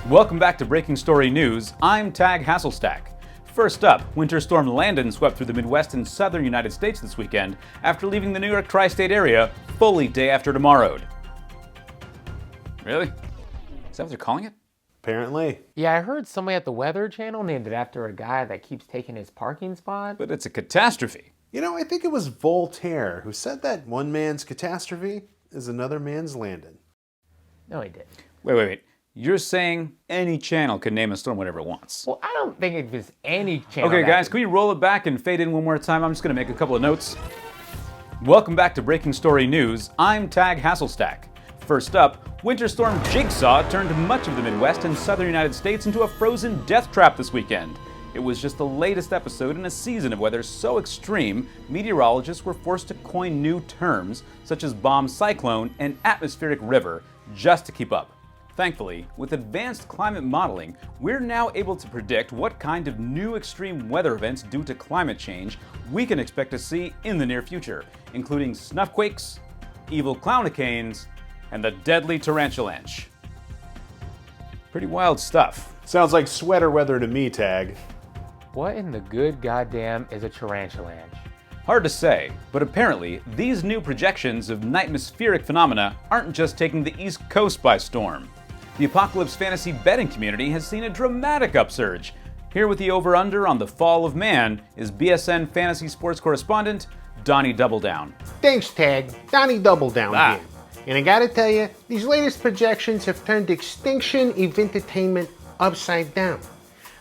Welcome back to Breaking Story News. I'm Tag Hasselstack. First up, Winter Storm Landon swept through the Midwest and southern United States this weekend after leaving the New York tri-state area fully day after tomorrowed. Really? Is that what they're calling it? Apparently. Yeah, I heard somebody at the Weather Channel named it after a guy that keeps taking his parking spot. But it's a catastrophe. You know, I think it was Voltaire who said that one man's catastrophe is another man's Landon. No, he didn't. Wait. You're saying any channel can name a storm whatever it wants? Well, I don't think it was any channel. Okay, guys, can we roll it back and fade in one more time? I'm just going to make a couple of notes. Welcome back to Breaking Story News. I'm Tag Hasselstack. First up, Winter Storm Jigsaw turned much of the Midwest and southern United States into a frozen death trap this weekend. It was just the latest episode in a season of weather so extreme, meteorologists were forced to coin new terms, such as bomb cyclone and atmospheric river, just to keep up. Thankfully, with advanced climate modeling, we're now able to predict what kind of new extreme weather events due to climate change we can expect to see in the near future, including snuffquakes, evil clownicanes, and the deadly tarantulanche. Pretty wild stuff. Sounds like sweater weather to me, Tag. What in the good goddamn is a tarantulanche? Hard to say, but apparently these new projections of nightmospheric phenomena aren't just taking the East Coast by storm. The apocalypse fantasy betting community has seen a dramatic upsurge. Here with the over-under on the fall of man is BSN fantasy sports correspondent Donnie Doubledown. Thanks, Tag. Donnie Doubledown here. And I gotta tell you, these latest projections have turned extinction eventertainment upside down.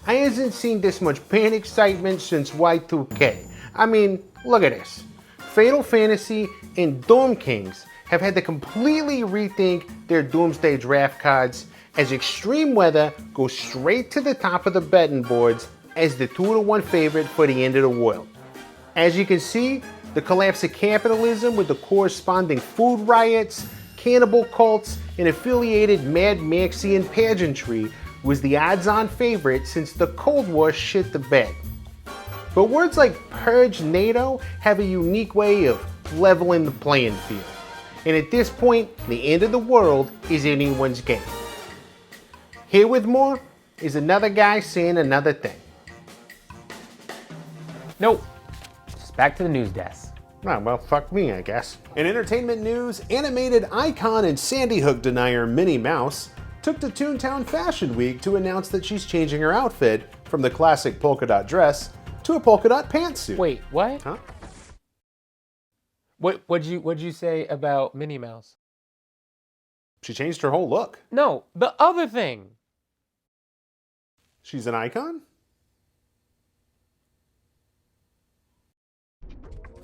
I hasn't seen this much pan excitement since Y2K. I mean, look at this. Fatal Fantasy and Dorm Kings have had to completely rethink their Doomsday draft cards as extreme weather goes straight to the top of the betting boards as the 2-1 favorite for the end of the world. As you can see, the collapse of capitalism with the corresponding food riots, cannibal cults, and affiliated Mad Maxian pageantry was the odds-on favorite since the Cold War shit the bed. But words like purge NATO have a unique way of leveling the playing field. And at this point, the end of the world is anyone's game. Here with more is another guy saying another thing. Nope. Just back to the news desk. Oh, well, fuck me, I guess. In entertainment news, animated icon and Sandy Hook denier Minnie Mouse took to Toontown Fashion Week to announce that she's changing her outfit from the classic polka dot dress to a polka dot pantsuit. Wait, what? Huh? What'd you say about Minnie Mouse? She changed her whole look. No, the other thing. She's an icon?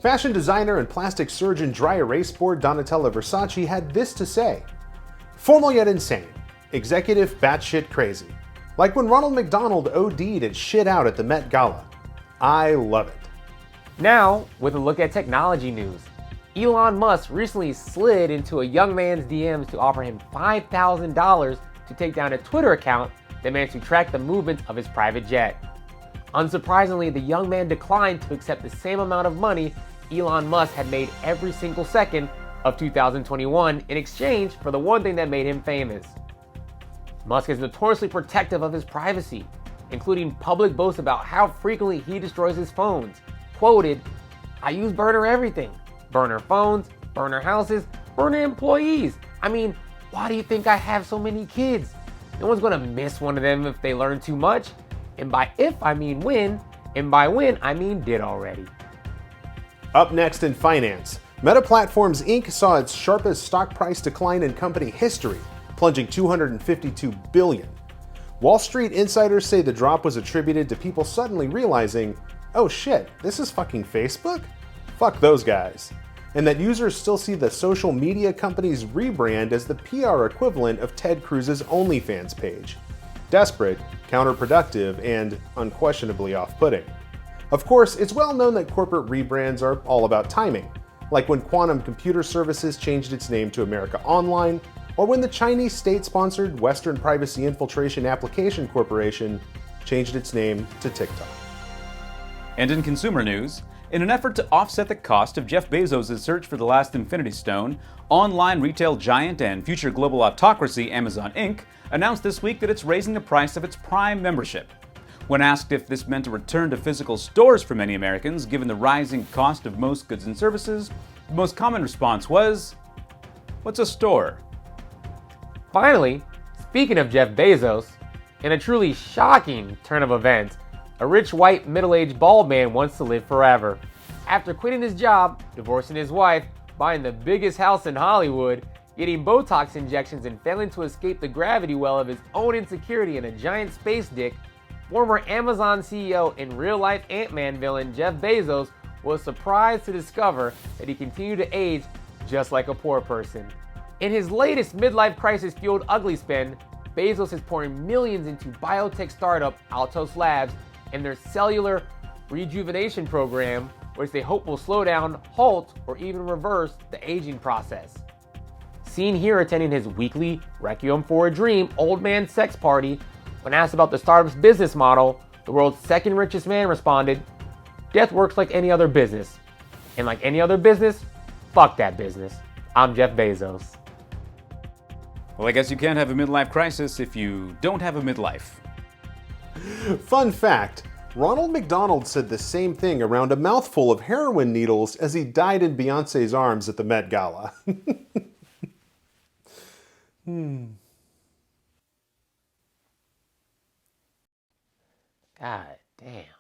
Fashion designer and plastic surgeon dry erase board Donatella Versace had this to say. Formal yet insane. Executive batshit crazy. Like when Ronald McDonald OD'd and shit out at the Met Gala. I love it. Now, with a look at technology news. Elon Musk recently slid into a young man's DMs to offer him $5,000 to take down a Twitter account that managed to track the movements of his private jet. Unsurprisingly, the young man declined to accept the same amount of money Elon Musk had made every single second of 2021 in exchange for the one thing that made him famous. Musk is notoriously protective of his privacy, including public boasts about how frequently he destroys his phones. Quoted, "I use burner everything. Burner phones, burner houses, burner employees. I mean, why do you think I have so many kids? No one's gonna miss one of them if they learn too much. And by if, I mean when. And by when, I mean did already." Up next in finance, Meta Platforms Inc. saw its sharpest stock price decline in company history, plunging $252 billion. Wall Street insiders say the drop was attributed to people suddenly realizing, oh shit, this is fucking Facebook? Fuck those guys. And that users still see the social media company's rebrand as the PR equivalent of Ted Cruz's OnlyFans page. Desperate, counterproductive, and unquestionably off-putting. Of course, it's well known that corporate rebrands are all about timing, like when Quantum Computer Services changed its name to America Online, or when the Chinese state-sponsored Western Privacy Infiltration Application Corporation changed its name to TikTok. And in consumer news, in an effort to offset the cost of Jeff Bezos' search for the last Infinity Stone, online retail giant and future global autocracy Amazon Inc. announced this week that it's raising the price of its Prime membership. When asked if this meant a return to physical stores for many Americans, given the rising cost of most goods and services, the most common response was, "What's a store?" Finally, speaking of Jeff Bezos, in a truly shocking turn of events, a rich white middle-aged bald man wants to live forever. After quitting his job, divorcing his wife, buying the biggest house in Hollywood, getting Botox injections and failing to escape the gravity well of his own insecurity and a giant space dick, former Amazon CEO and real-life Ant-Man villain Jeff Bezos was surprised to discover that he continued to age just like a poor person. In his latest midlife crisis-fueled ugly spin, Bezos is pouring millions into biotech startup Altos Labs and their cellular rejuvenation program, which they hope will slow down, halt, or even reverse the aging process. Seen here attending his weekly Requiem for a Dream old man sex party, when asked about the startup's business model, the world's second richest man responded, "Death works like any other business. And like any other business, fuck that business. I'm Jeff Bezos." Well, I guess you can't have a midlife crisis if you don't have a midlife. Fun fact, Ronald McDonald said the same thing around a mouthful of heroin needles as he died in Beyoncé's arms at the Met Gala. God damn.